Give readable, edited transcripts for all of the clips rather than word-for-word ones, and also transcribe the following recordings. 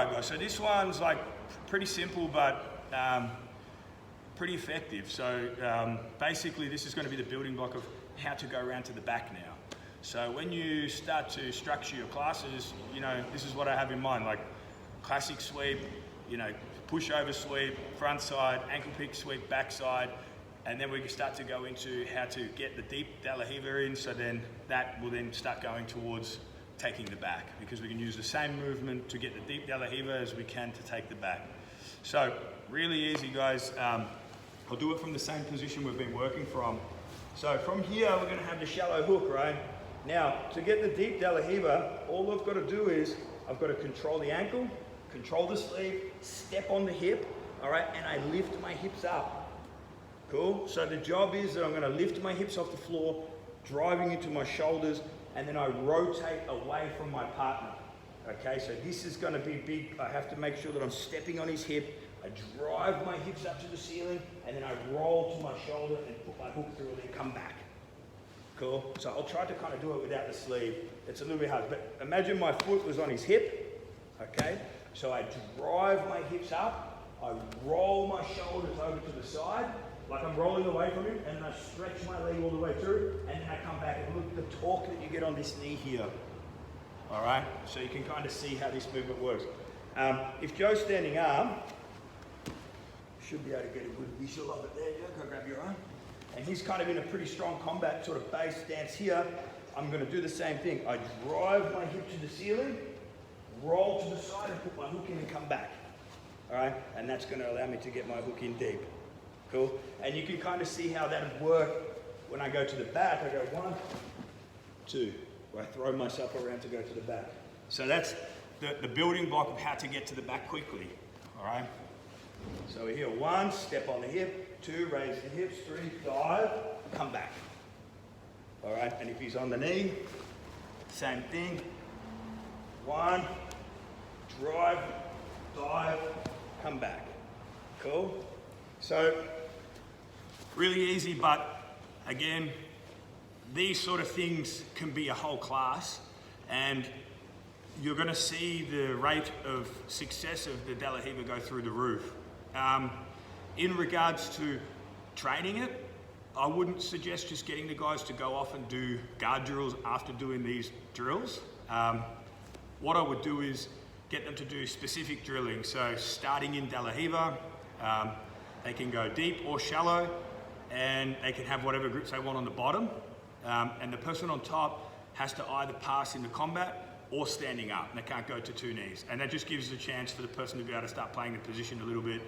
Alright guys, so this one's like pretty simple but pretty effective. So basically this is going to be the building block of how to go around to the back now. So when you start to structure your classes, you know, this is what I have in mind, like classic sweep, you know, push over sweep, front side, ankle pick sweep, back side, and then we can start to go into how to get the deep de la Riva in, so then that will then start going towards taking the back, because we can use the same movement to get the deep de la Riva as we can to take the back. So really easy guys. I'll do it from the same position we've been working from. So from here we're going to have the shallow hook, right? Now to get the deep de la Riva, all I've got to do is I've got to control the ankle, control the sleeve, step on the hip, all right, and I lift my hips up. Cool? So the job is that I'm going to lift my hips off the floor, driving into my shoulders, and then I rotate away from my partner. Okay, so this is going to be big. I have to make sure that I'm stepping on his hip. I drive my hips up to the ceiling, and then I roll to my shoulder and put my hook through and then come back. Cool? So I'll try to kind of do it without the sleeve. It's a little bit hard, but imagine my foot was on his hip. Okay, so I drive my hips up, I roll my shoulders over to the side, like I'm rolling away from him, and then I stretch my leg all the way through, and then I come back. And look at the torque that you get on this knee here. All right, so you can kind of see how this movement works. If Joe's standing arm, should be able to get a good visual of it there. Joe, go grab your arm. And he's kind of in a pretty strong combat sort of base stance here. I'm going to do the same thing. I drive my hip to the ceiling, roll to the side, and put my hook in and come back. All right, and that's going to allow me to get my hook in deep. Cool? And you can kind of see how that would work when I go to the back. I go 1, 2. I throw myself around to go to the back. So that's the building block of how to get to the back quickly. All right? So we're here. 1, step on the hip. 2, raise the hips. 3, dive, come back. All right? And if he's on the knee, same thing. 1, drive, dive, come back. Cool? So, really easy, but again, these sort of things can be a whole class, and you're going to see the rate of success of the de la Riva go through the roof. In regards to training it, I wouldn't suggest just getting the guys to go off and do guard drills after doing these drills. What I would do is get them to do specific drilling. So starting in de la Riva, they can go deep or shallow, and they can have whatever grips they want on the bottom. And the person on top has to either pass into combat or standing up. They can't go to 2 knees. And that just gives a chance for the person to be able to start playing the position a little bit.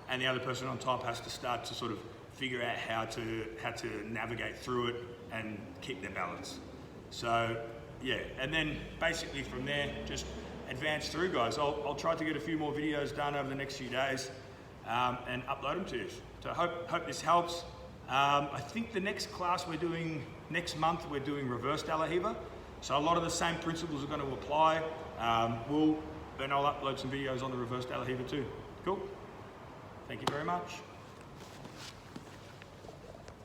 And the other person on top has to start to sort of figure out how to navigate through it and keep their balance. So yeah, and then basically from there, just advance through, guys. I'll try to get a few more videos done over the next few days and upload them to you. So hope this helps. I think the next class we're doing next month, we're doing reverse de la Riva. So a lot of the same principles are going to apply. Then I'll upload some videos on the reverse de la Riva too. Cool. Thank you very much.